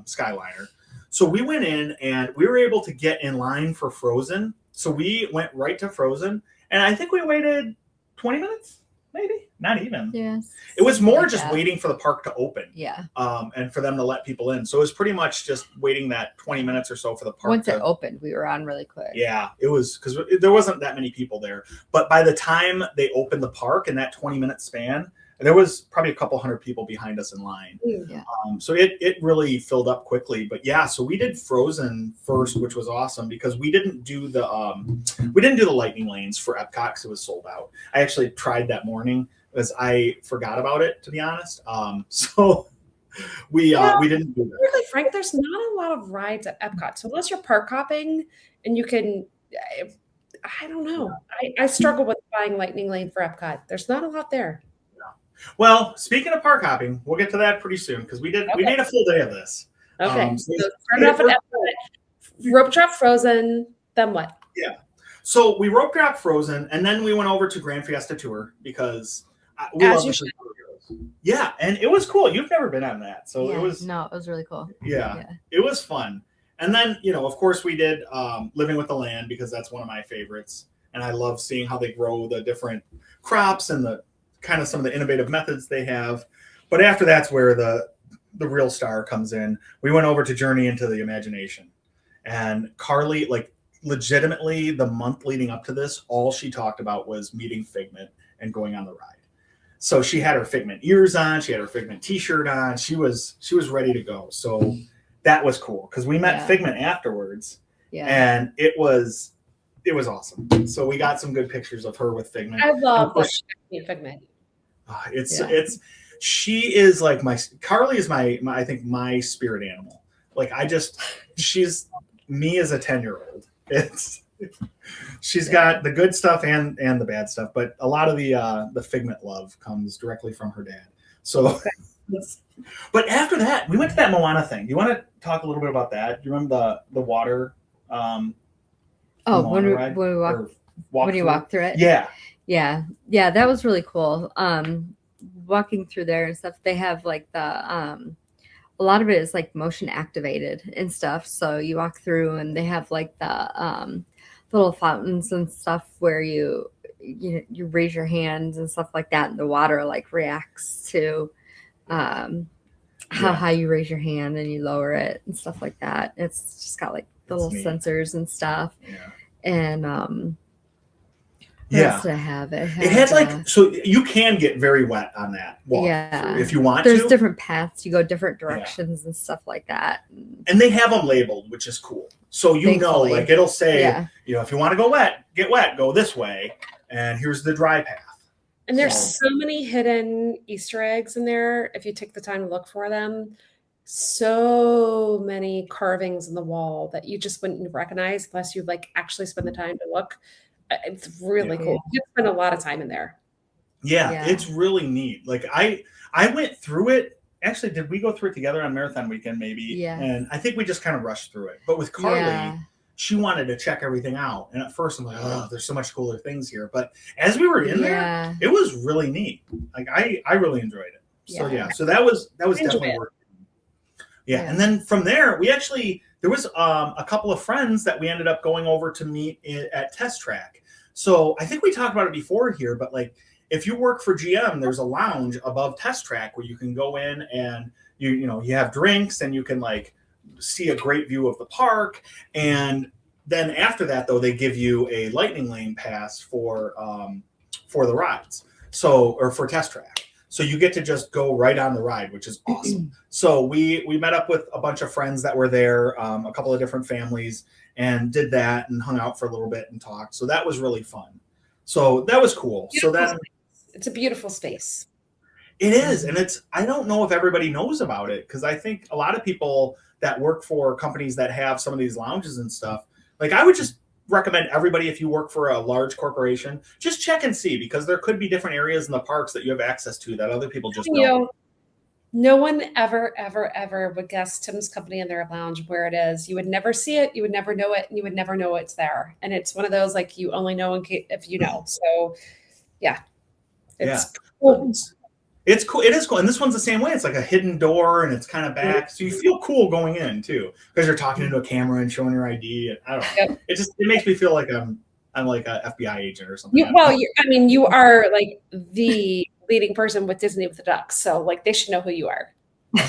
Skyliner. So we went in and we were able to get in line for Frozen. So we went right to Frozen, and I think we waited 20 minutes, maybe not even. Yes. It was more just waiting for the park to open. Yeah. And for them to let people in. So it was pretty much just waiting that 20 minutes or so for the park. Once it opened, we were on really quick. Yeah, it was because there wasn't that many people there. But by the time they opened the park in that 20-minute span, there was probably a couple hundred people behind us in line. Yeah. So it really filled up quickly. But yeah, so we did Frozen first, which was awesome because we didn't do the lightning lanes for Epcot because it was sold out. I actually tried that morning because I forgot about it, to be honest. So we didn't do that. Really, Frank, there's not a lot of rides at Epcot. So unless you're park hopping and you can, I don't know. I struggle with buying lightning lane for Epcot. There's not a lot there. Well, speaking of park hopping, we'll get to that pretty soon because we made a full day of this. Okay. So start off at Epcot, rope drop Frozen, then what? Yeah. So we rope dropped Frozen, and then we went over to Grand Fiesta Tour because we love the superheroes. Yeah, and it was cool. You've never been on that, so it was really cool. Yeah, it was fun. And then of course, we did Living with the Land because that's one of my favorites, and I love seeing how they grow the different crops and the kind of some of the innovative methods they have. But after that's where the real star comes in. We went over to Journey into the Imagination, and Carly, like legitimately the month leading up to this, all she talked about was meeting Figment and going on the ride. So she had her Figment ears on, she had her Figment t-shirt on, she was ready to go. So that was cool because we met Figment afterwards, and it was awesome. So we got some good pictures of her with Figment. I love Figment. She is like Carly is my I think my spirit animal. Like she's me as a 10-year-old. She's got the good stuff and the bad stuff, but a lot of the Figment love comes directly from her dad. So but after that, we went to that Moana thing. Do you want to talk a little bit about that? Do you remember the water when you walk through it? Yeah, that was really cool. Walking through there and stuff, they have like a lot of it is like motion activated and stuff. So you walk through and they have like the little fountains and stuff where you raise your hands and stuff like that, and the water like reacts to how high you raise your hand and you lower it and stuff like that. It's just got like little sensors and stuff. And what else did I have? It had like, so you can get very wet on that walk if you want There's different paths. You go different directions and stuff like that. And they have them labeled, which is cool. So like it'll say, if you want to go wet, get wet, go this way. And here's the dry path. And there's so many hidden Easter eggs in there if you take the time to look for them. So many carvings in the wall that you just wouldn't recognize unless you like actually spend the time to look. It's really cool. You spend a lot of time in there. Yeah, it's really neat. Like I went through it. Actually, did we go through it together on Marathon Weekend? Maybe. Yeah. And I think we just kind of rushed through it. But with Carly, she wanted to check everything out. And at first I'm like, oh, there's so much cooler things here. But as we were in there, it was really neat. Like I really enjoyed it. So so that was definitely worth it. Yeah. And then from there, there was a couple of friends that we ended up going over to meet at Test Track. So I think we talked about it before here, but like if you work for GM, there's a lounge above Test Track where you can go in and you have drinks and you can like see a great view of the park. And then after that, though, they give you a lightning lane pass for the rides. Or for Test Track. So you get to just go right on the ride, which is awesome. So we met up with a bunch of friends that were there, a couple of different families, and did that and hung out for a little bit and talked. So that was really fun. So that was cool. It's a beautiful space. It is. And I don't know if everybody knows about it because I think a lot of people that work for companies that have some of these lounges and stuff, like I would just recommend everybody, if you work for a large corporation, just check and see because there could be different areas in the parks that you have access to that other people just don't. No one ever, ever, ever would guess Tim's Company in their lounge where it is. You would never see it. You would never know it. And you would never know it's there. And it's one of those, like, you only know if you know. So yeah, it's cool. It's cool. It is cool. And this one's the same way. It's like a hidden door and it's kind of back. So you feel cool going in too, because you're talking into a camera and showing your ID. And I don't know. Yep. It makes me feel like I'm like an FBI agent or something. You are like the leading person with Disney with the Ducks. So like they should know who you are.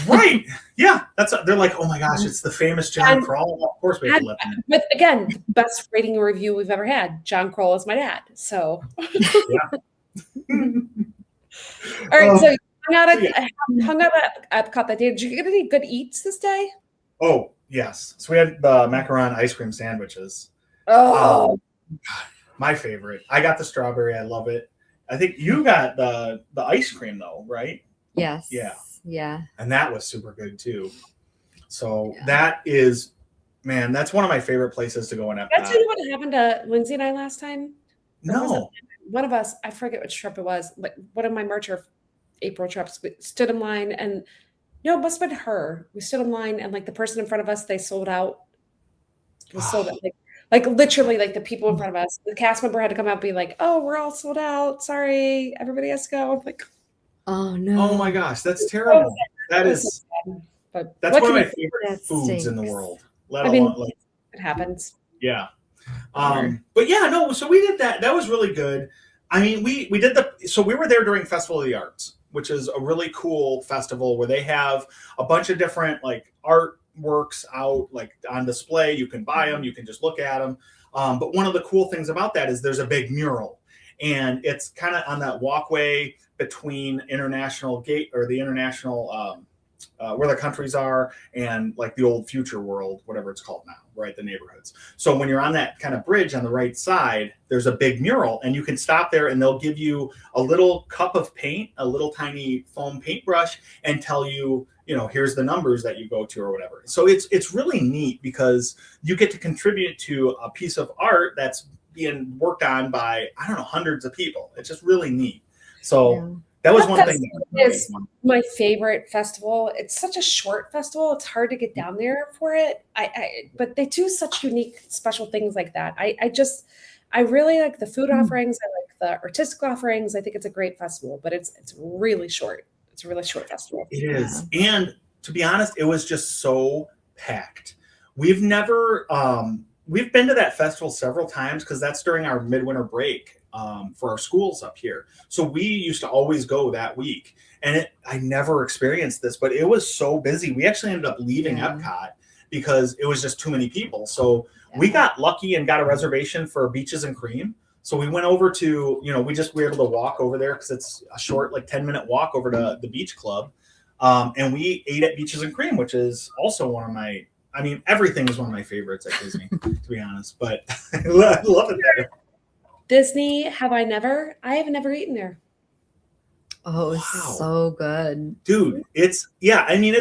Right. Yeah. They're like, oh my gosh, it's the famous John Kroll. Of course we have to let them. But again, the best rating review we've ever had. John Kroll is my dad. So yeah. All right, so you hung out at Epcot that day. Did you get any good eats this day? Oh, yes. So we had the macaron ice cream sandwiches. Oh, my favorite. I got the strawberry. I love it. I think you got the ice cream though, right? Yes. Yeah. And that was super good too. So that is, man, that's one of my favorite places to go in Epcot. That's what happened to Lindsay and I last time. No. One of us, I forget which trip it was, but one of my March or April trips, we stood in line and no, it must have been her. We stood in line and like the person in front of us, they sold out. It was sold out. Like literally like the people in front of us, the cast member had to come out and be like, oh, we're all sold out. Sorry, everybody has to go. I'm like, oh no. Oh my gosh, that's terrible. That's one of my favorite foods in the world. It happens. Yeah. But yeah, no, so we did that. That was really good. I mean, we did so we were there during Festival of the Arts, which is a really cool festival where they have a bunch of different like artworks out like on display. You can buy them, you can just look at them. But one of the cool things about that is there's a big mural and it's kind of on that walkway between International Gate or the International, where the countries are and like the old future world, whatever it's called now, right? The neighborhoods. So when you're on that kind of bridge on the right side, there's a big mural and you can stop there and they'll give you a little cup of paint, a little tiny foam paintbrush and tell you, here's the numbers that you go to or whatever. So it's really neat because you get to contribute to a piece of art that's being worked on by, I don't know, hundreds of people. It's just really neat. So that was one thing. Is my favorite festival. It's such a short festival. It's hard to get down there for it. But they do such unique, special things like that. I really like the food offerings. I like the artistic offerings. I think it's a great festival, but it's really short. It's a really short festival. It is. And to be honest, it was just so packed. We've been to that festival several times because that's during our midwinter break. For our schools up here. So we used to always go that week and I never experienced this, but it was so busy. We actually ended up leaving Epcot because it was just too many people. So we got lucky and got a reservation for Beaches and Cream. So we went over to, we were able to walk over there because it's a short, like 10-minute walk over to the beach club. And we ate at Beaches and Cream, which is also one of everything is one of my favorites at Disney, to be honest, but I love it there. Disney, I have never eaten there. Oh, it's so good. Dude, it's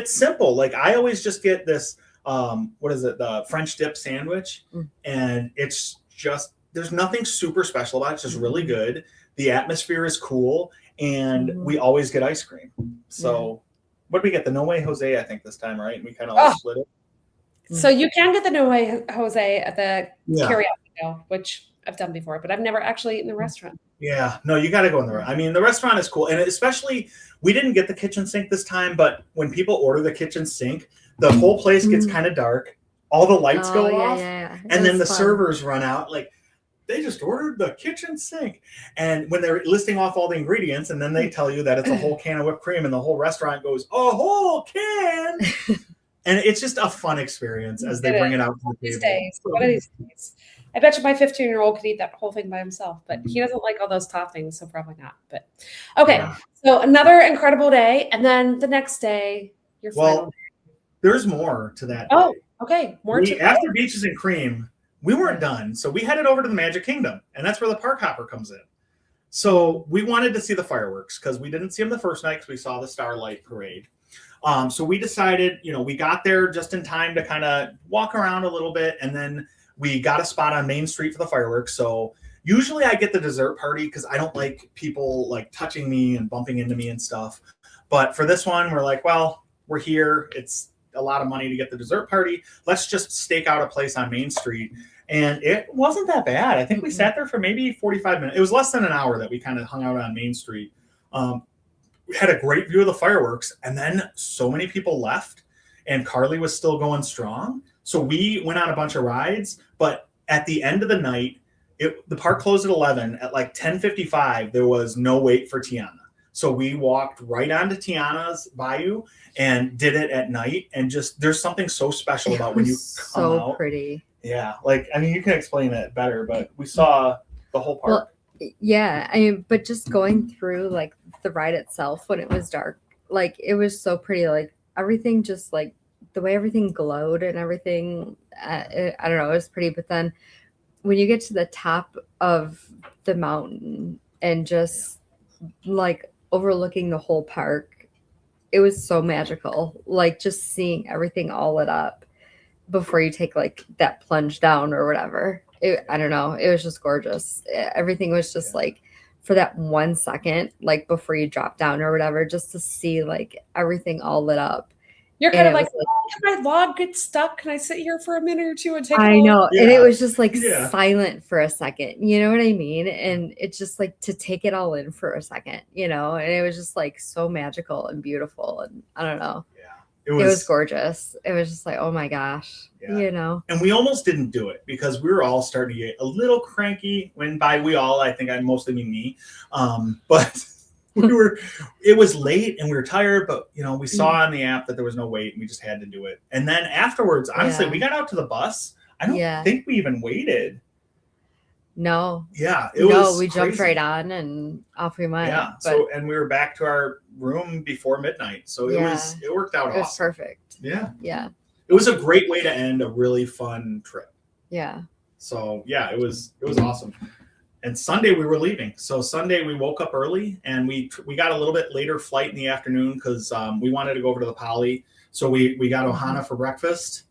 simple. Like I always just get this, the French dip sandwich. And it's just, there's nothing super special about it. It's just really good. The atmosphere is cool. And we always get ice cream. So what did we get? The No Way Jose, I think this time, right? And we kind of split it. So you can get the No Way Jose at the carryout window, which I've done before, but I've never actually eaten in the restaurant. Yeah, no, you got to go in the. The restaurant is cool, and especially we didn't get the kitchen sink this time. But when people order the kitchen sink, the whole place gets kind of dark. All the lights go off, and then the servers run out. Like they just ordered the kitchen sink, and when they're listing off all the ingredients, and then they tell you that it's a whole can of whipped cream, and the whole restaurant goes, "A whole can." And it's just a fun experience as they bring it out to the table. One of these days. I bet you my 15-year-old could eat that whole thing by himself, but he doesn't like all those toppings, so probably not. But okay, so another incredible day, and then the next day, your final day. There's more to that. Oh, day. Okay. After Beaches and Cream, we weren't done, so we headed over to the Magic Kingdom, and that's where the park hopper comes in. So we wanted to see the fireworks because we didn't see them the first night because we saw the Starlight Parade. So we decided, we got there just in time to kind of walk around a little bit, and then we got a spot on Main Street for the fireworks. So usually I get the dessert party because I don't like people like touching me and bumping into me and stuff. But for this one, we're like, well, we're here. It's a lot of money to get the dessert party. Let's just stake out a place on Main Street. And it wasn't that bad. I think we sat there for maybe 45 minutes. It was less than an hour that we kind of hung out on Main Street. We had a great view of the fireworks, and then so many people left, and Carly was still going strong. So we went on a bunch of rides, but at the end of the night, the park closed at 11. At like 10:55, there was no wait for Tiana. So we walked right onto Tiana's Bayou and did it at night. And just there's something so special about when you come out. So pretty. Yeah, like I mean, you can explain it better, but we saw the whole park. Well, yeah, I mean, but just going through like the ride itself when it was dark, like it was so pretty. Like everything, just like the way everything glowed and everything. I don't know, it was pretty. But then when you get to the top of the mountain and just like overlooking the whole park, it was so magical. Like just seeing everything all lit up before you take like that plunge down or whatever. I don't know. It was just gorgeous. Everything was just like for that 1 second, like before you drop down or whatever, just to see like everything all lit up. You're kind of like, oh, can my log get stuck? Can I sit here for a minute or two and take I know. Yeah. And it was just like silent for a second. You know what I mean? And it's just like to take it all in for a second, you know, and it was just like so magical and beautiful. And I don't know. Yeah. It was gorgeous. It was just like, oh my gosh, you know. And we almost didn't do it because we were all starting to get a little cranky. When by we all, I think I mostly mean me. But it was late and we were tired, but you know, we saw on the app that there was no wait and we just had to do it. And then afterwards, honestly, we got out to the bus. I don't think we even waited. No. Yeah. We jumped right on and off we went. Yeah. So, and we were back to our room before midnight. So it worked out awesome. It was perfect. Yeah. Yeah. It was a great way to end a really fun trip. Yeah. So yeah, it was awesome. And Sunday we were leaving. So Sunday we woke up early and we got a little bit later flight in the afternoon because we wanted to go over to the Poly. So we got Ohana for breakfast.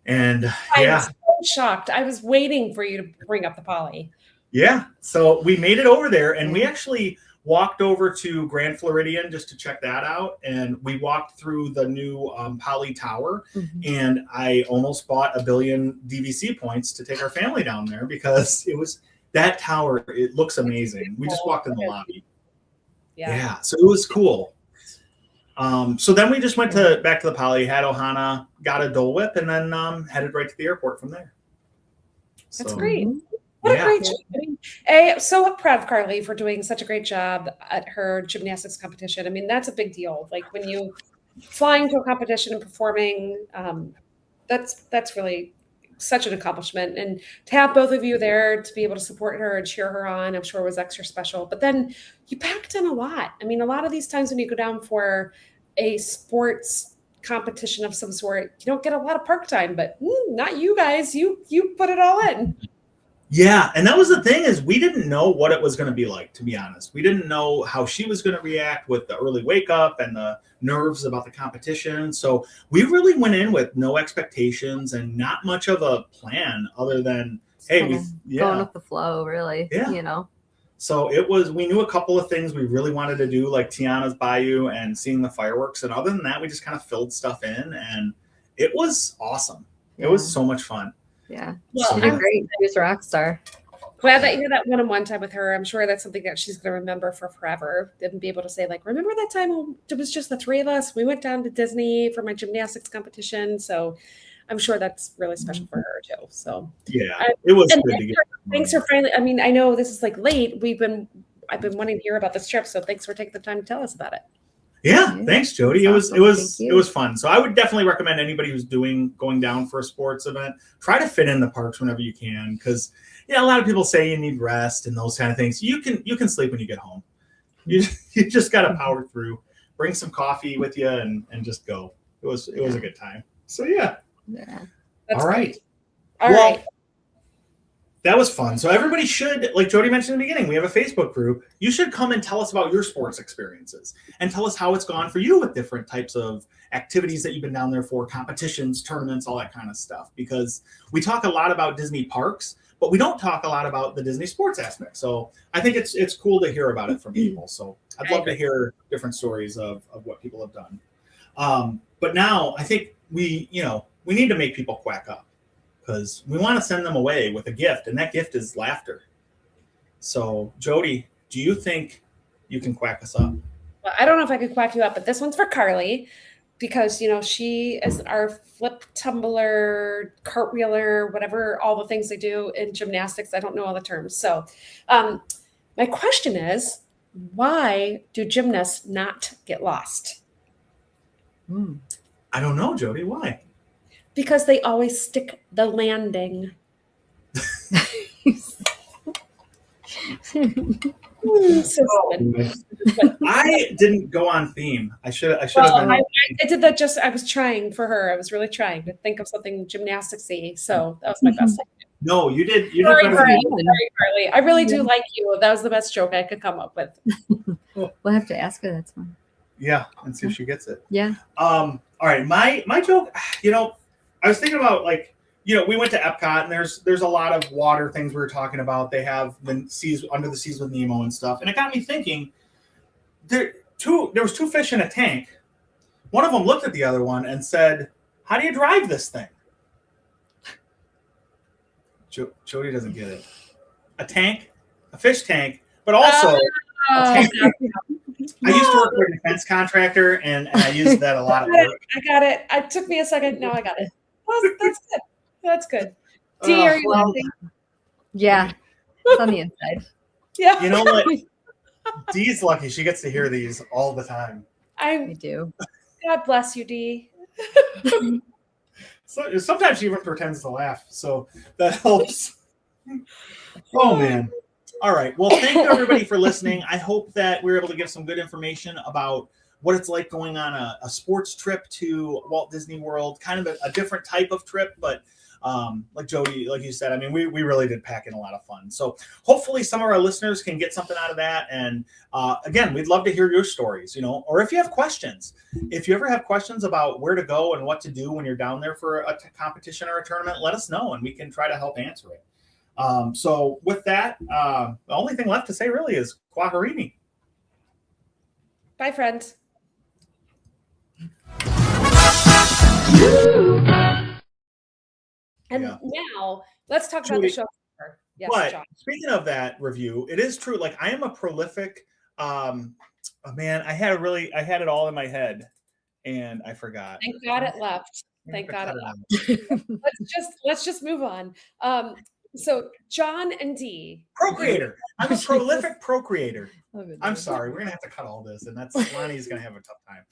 And I was so shocked. I was waiting for you to bring up the Poly. Yeah. So we made it over there and we actually walked over to Grand Floridian just to check that out. And we walked through the new Poly Tower. And I almost bought 1 billion DVC points to take our family down there because that tower, it looks amazing. We just walked in the lobby. Yeah. So it was cool. So then we just went back to the Poly, had Ohana, got a Dole Whip, and then headed right to the airport from there. That's great. What a great job. I mean, I'm so proud of Carly for doing such a great job at her gymnastics competition. I mean, that's a big deal. Like when you flying to a competition and performing, that's really such an accomplishment. And to have both of you there to be able to support her and cheer her on, I'm sure was extra special. But then you packed in a lot. I mean, a lot of these times when you go down for a sports competition of some sort, you don't get a lot of park time, but not you guys. You put it all in. Yeah, and that was the thing is we didn't know what it was going to be like, to be honest. We didn't know how she was going to react with the early wake up and the nerves about the competition. So we really went in with no expectations and not much of a plan other than, hey, going with the flow, really. Yeah. You know. So we knew a couple of things we really wanted to do, like Tiana's Bayou and seeing the fireworks. And other than that, we just kind of filled stuff in and it was awesome. Yeah. It was so much fun. Yeah. Well, she did great. She was a rock star. Glad that you had that one-on-one time with her. I'm sure that's something that she's going to remember for forever. And be able to say, like, remember that time it was just the three of us? We went down to Disney for my gymnastics competition. So I'm sure that's really special for her too. So yeah, it was good to get. Thanks for finally. I mean, I know this is like late. I've been wanting to hear about this trip. So thanks for taking the time to tell us about it. Yeah, thanks, Jody. It was fun. So I would definitely recommend anybody who's going down for a sports event, try to fit in the parks whenever you can, because a lot of people say you need rest and those kind of things. You can sleep when you get home. You just got to power through. Bring some coffee with you and just go. It was a good time. So yeah. All right. All right. That was fun. So everybody should, like Jody mentioned in the beginning, we have a Facebook group. You should come and tell us about your sports experiences and tell us how it's gone for you with different types of activities that you've been down there for, competitions, tournaments, all that kind of stuff. Because we talk a lot about Disney parks, but we don't talk a lot about the Disney sports aspect. So I think it's cool to hear about it from people. So I'd love to hear different stories of what people have done. But now I think we need to make people quack up, because we want to send them away with a gift, and that gift is laughter. So Jodie, do you think you can quack us up? Well, I don't know if I could quack you up, but this one's for Carly, because she is our flip tumbler, cartwheeler, whatever, all the things they do in gymnastics. I don't know all the terms. So my question is, why do gymnasts not get lost? I don't know, Jodie. Why? Because they always stick the landing. I didn't go on theme. I should have been. I did that I was trying for her. I was really trying to think of something gymnastics-y. So that was my best thing. No, you did. Sorry, Carly. I really do like you. That was the best joke I could come up with. We'll have to ask her. That's fine. Yeah, and see if she gets it. Yeah. All right, my joke. I was thinking about we went to Epcot, and there's a lot of water things we were talking about. They have the seas, Under the Seas with Nemo and stuff, and it got me thinking. There was two fish in a tank. One of them looked at the other one and said, "How do you drive this thing?" Jodie doesn't get it. A fish tank, but also a tank. I used to work for a defense contractor, and I used that a lot at work. I got it. It took me a second. Now I got it. That's good. That's good. Dee, are you laughing? Yeah, it's on the inside. Yeah. You know what? Dee's lucky. She gets to hear these all the time. I do. God bless you, Dee. So sometimes she even pretends to laugh, so that helps. Oh, man. All right. Well, thank you, everybody, for listening. I hope that we were able to give some good information about what it's like going on a sports trip to Walt Disney World, kind of a different type of trip, but like Jodie, like you said, I mean, we really did pack in a lot of fun. So hopefully some of our listeners can get something out of that. And again, we'd love to hear your stories, or if you have questions. If you ever have questions about where to go and what to do when you're down there for a competition or a tournament, let us know, and we can try to help answer it. So with that, the only thing left to say really is Kwaharini. Bye, friends. And now let's talk about the show. Yes, but John. Speaking of that review, it is true. Like, I am a prolific, man, I had it all in my head and I forgot. Thank God it left. Thank God it left. Let's just move on. So Jon and Dee. Procreator. I'm a prolific procreator. I'm sorry. We're going to have to cut all this, and Lonnie's going to have a tough time.